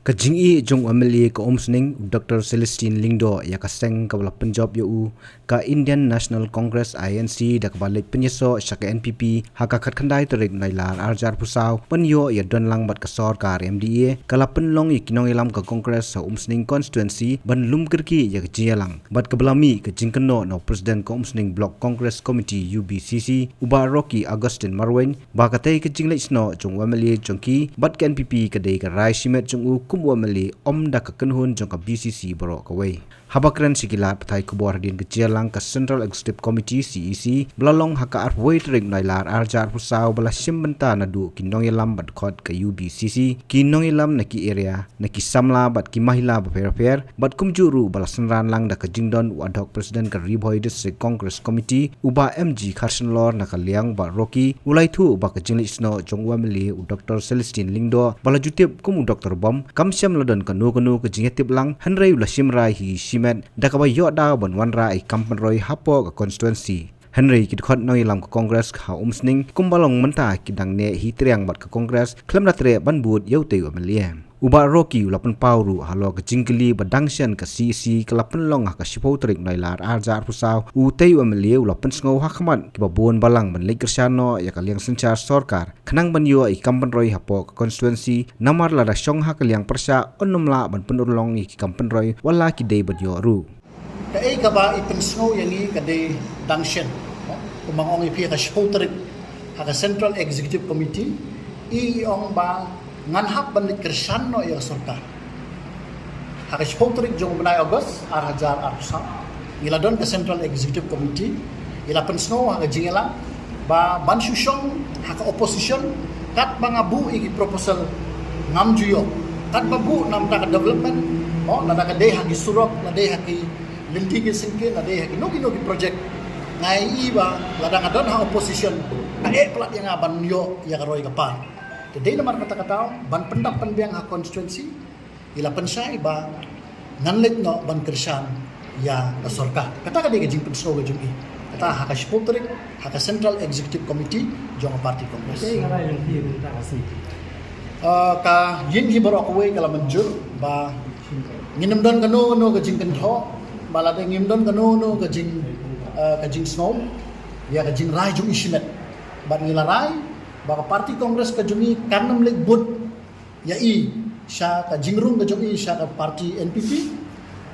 Kajingi jong MLA ka Omsning Dr. Celestine Lingdo ya ka seng ka wala Punjab yu ka Indian National Congress INC da ka balik penyeso sa ka NPP haka khandai terik nailar arjar pusaw panyo ya donlang bat ka sarkar MDA kala penlong ikinong ilam ka Congress sa Omsning constituency ban lumkerki ya ka jialang bat ka belami ka jingkeno no President ka Omsning Block Congress Committee UBCC uba Rocky Augustine Marwen ba ka tay ka jinglai sno jong MLA jongki bat ka NPP ka dei ka rai simet jong u Mali om da ka kenhun jong ka BCC baro ka wei habakran sikilat pathai kubor din kejialang ka Central Executive Committee CEC belalong haka arwei tering nailar arjar pusaw bala simbenta nadu kinong ilam bat khot ka UBCC kinong ilam naki area naki samla bat ki mahila ba fair bat kumjuru bala senran lang da ka jingdon wadok President ka Ribhoi District Congress Committee uba MG Kharsan Lor na ka liang ba Rocky ulai thu ba ka jingli sno jong wamli u Dr. Celestine Lingdo bala jutip kum Dr. Bom kamsiam ladon kanu ka jingetip lang hanrei ula simrai hi simet da ka ba yo da bon wanra ai kampan roi hapo ka constituency Henry kid khot noi lam ka Congress ka Omsning kumbalong menta kidang ne hi triang bat ka Congress klem na tre ban bud yau te malia uba Rocky ulapan pauru halo ka jingkeli badangsian ka CC kalapan long ka sipo trik nailar arjar pusaw u tei malia ulapan sngo hakmat ki babon balang ban lekersano ya kaliang sencar sarkar khanang ban yo ai kampan roi hapo ka constituency namar la da syong ha kaliang persya onnomla ban penurlong ki kampan roi wala ki dei ban yo ru Kaya ka ba ipensnow yang i kada dangsyen kumang ong ipi ka shpotrik ka Central Executive Committee ong ba nganhap banit kersan no ya sarkar ka shpotrik jong benai August arhajar arsa ila don ka Central Executive Committee ila pensnow ka jingela ba bansusyong ka opposition kat mangabu iki proposal ngam juyo kat babu nam ta development nada ka deh hagi surok na deh hagi linti ke singke na deh nogi project ngai iba ladang adon ha opposition ade plat yang aban yo ya karoi kapar jadi namar kata-kata ban pendap penbiang ha constituency ila pensai ba nanlit no ban kersan ya sarkar kata ka de jing penso ga jing kata ha ka spotrik ha ka Central Executive Committee jong party congress ka yin hi baro ko we kala manjur ba nginam don kanu ga jing kentho bala de ngim don kanu ka jing snow ya ka jing rai jung ismet ban ngila rai ba party congress ka jungi kanam leg bud ya i sha ka jingrung ka jungi sha ka party NPP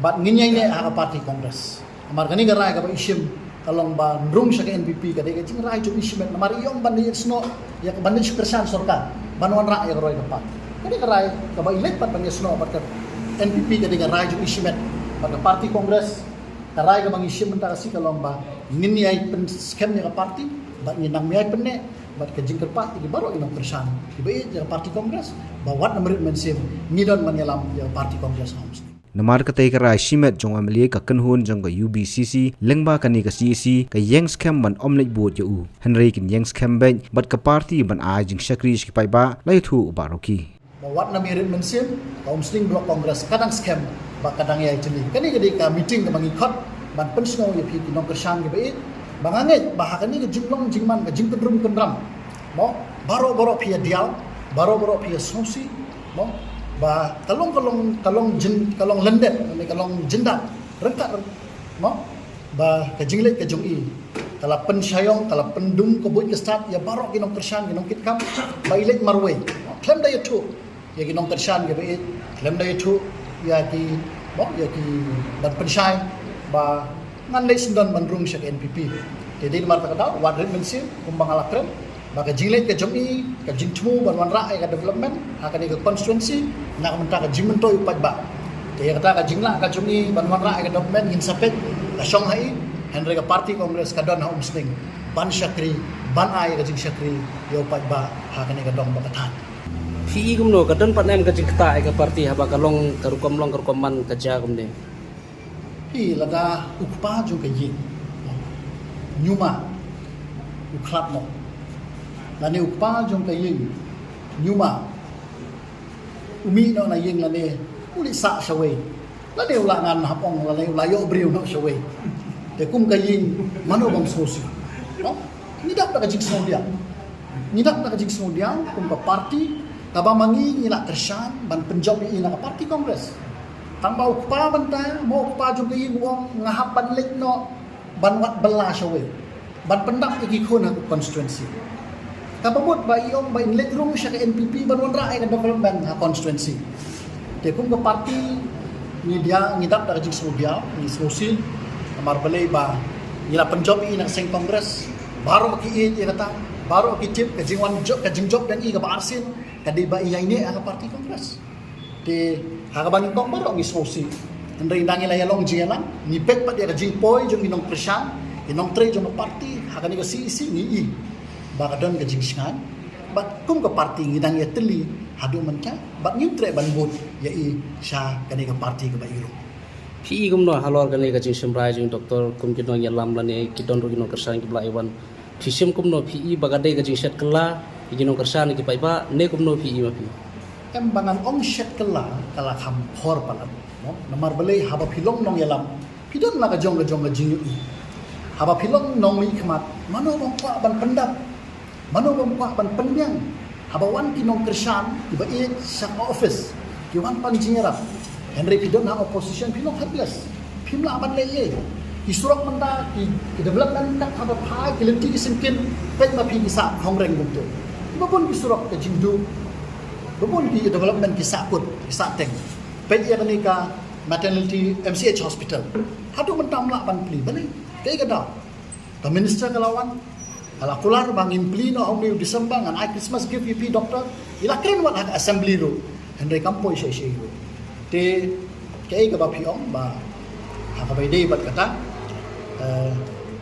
bat nginyai ne ha ka party congress amar kani ga rai ka ba isim kalong ba ndrung sha ka NPP ka de ka jing rai jung ismet amar iom ban ni snow ya ka ban ni persan sarkar banwan ra ya roi ka pa kani ka rai ka ba elect pat ban snow pat ka NPP ka de ka rai jung ismet pada parti kongres karai ka mangisim mentara si kalong ba ngini ai pen scam ni ka parti ba ni nang miai penne ba ka jingker parti di baro inang persan ibe ya parti kongres ba wat namrit mensim ni don manyalam ya parti kongres homs namar ka tay ka rai simet jong amli ka kenhun jong ka UBCC lengba kani ka CC ka yang scam ban omlet bot yu Henry kin yang scam ben bat ka parti ban a jing shakri ki pai ba lai thu ba Rocky ba wat namrit mensim ka Omsning Block Congress kadang scam ba kadang ya jeli kani gede ka meeting ka mangikot ban pensno ya pi kinong kersan ge bait banganget bah kani ke jinglong jingman ka jingkendrum kendram mo baro pi dial baro pi sosi mo ba kalong lendet ni kalong jendak rengkat mo ba ka jinglet ka jungi kala pensyayong kala pendum ko buit ke start ya baro kinong kersan kinong kitkam ba ilet marwe klem da yetu ya kinong kersan ge bait klem da yetu ya ki ban pensai ba nganle sindon bandrung syak NPP jadi mar kata wadrit mensim kumbang alakren ba ka jinglet ka jomi ka jingtmu ban wanra ka development akan ka constituency nak menta ka jingmento upat ba jadi kata ka jingla ka jomi ban wanra ka development in sapet ka shanghai Henry ka party congress ka don ha Omsning ban syakri ban ai ka jing syakri yo upat ba akan ka dong ba katan Fi gumno kadon panem ka jingta ka parti haba kalong karukom kaja gumne hi lada ukpa jong ka yin nyuma uklap no lani ukpa jong ka yin nyuma umi no na yin lani uli sa shawe lani ulangan hapong lani ulayo briu no shawe te kum ka yin mano bang sosi no ni dak ka jing sno dia kum ka parti Kaba mangi ngila kersan ban penjob ina ka parti kongres. Tang bau pa banta mo pa jum ki wong ngahap ban lek no ban wat bela shawe. Ban pendap iki khun aku constituency. Kaba bot ba iom ba inlet rung sya ka NPP ban wan rai ka development ha constituency. Te kum ka parti ni dia ngidap da jik dia ni sosil amar balai ba ngila penjob ina seng kongres baru ki i kata baru ki chip ka jingwan job ka jingjob dan i ka ba arsin kadi ba iya ini ang parti kongres te hakaban kong baru ngi sosi ndai ndangi la yalong jingalang ni pet pa dia ka jingpoi jong inong presyan inong tre jong parti hakani ka si ni i ba ka don ka jingsngan ba kum ka parti ngi dang ya teli hadu man ka ba ngi tre ban bot ya i sha kani ka parti ka ba iro PE kumno halor kani ka jing sembrai jing doktor kum kino yalam lani kidon ro kino kersan ki bla iwan fisim kumno PE bagade ka jing set kala kino kersan ki paiba ne kumno PE ma pi em bangan ong shet kala kala kham khor palam no namar balai haba philong nong yalam pidon la ka jong ka jing i haba philong nong mi khmat mano bang kwa ban pendap mano bang kwa ban penbyang haba wan ki nong kersan iba i sak office ki wan pan jingerap Henry pidon ha opposition philong helpless phimla ban le isurok manda ki development tak haba pha ki lenti ki singkin pet ma phi ki sa hongreng bum tu iba pun isurok ka jingdu Bapun di development kisah pun, kisah teng. Pagi yang ni ka maternity MCH hospital. Hadu mentam lah ban pli balik. Kaya kada. The minister kalawan. Kalau keluar bangin pli no only December ngan I Christmas give EP doctor. Ila keren wat hak assembly ro. Hendai kampoi syai ro. Te kaya ka ba piong ba. Hak ba dei bat kata.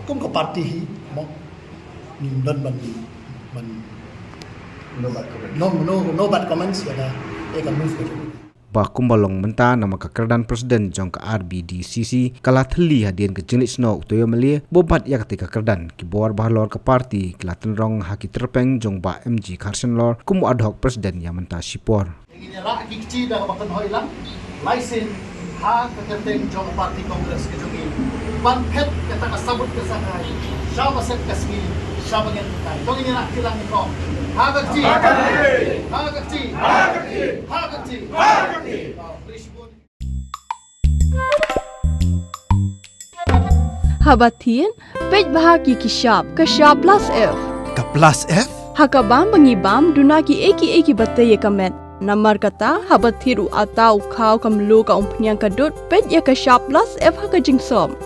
Kum ka parti hi mo. Ni dan ban no bad comments kada eka move kada ba kumbalong menta nama kakerdan presiden jong ka RBDCC kala thli hadien ke jinglit sno utoyo malie bobat ya ketika kerdan ki bor bahlor ka parti klaten rong haki terpeng jong ba MG Carson lor kum ad hoc presiden ya menta sipor ini ra ki chi da bakan hoilang license ha ka kerteng jong parti kongres ke jongi ban phet kata ka sabut ke sakai shaw masek kasmi shaw bagen kai to ini ra kilang ko Hagakti. Habatin, pej bahagi kishap plus F. Ka plus F? Hakabam bangibam dunaki eki batay kamet. Namar kata habathiru atau kau kamlu ka umpnyang kadut pej ya kishap plus F haka jingsom.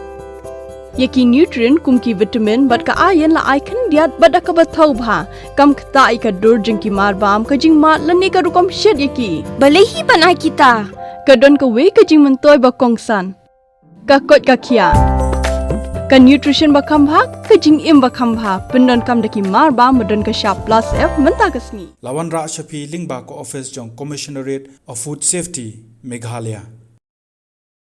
Yaki nutrient kumki vitamin bat ka ayan la icon diat bat ka bathau bha kam khta ka dur jingki mar bam ka jing mat lani ka rukom shed yaki balehi banai kita ka don ka we ka jing mentoy ba kongsan ka kot ka khia ka nutrition ba kham bha ka jing im ba kham bha pendon kam daki mar bam don ka sharp plus F menta kasni Lawan Ra Shafi Lingba ko office jong Commissionerate of Food Safety Meghalaya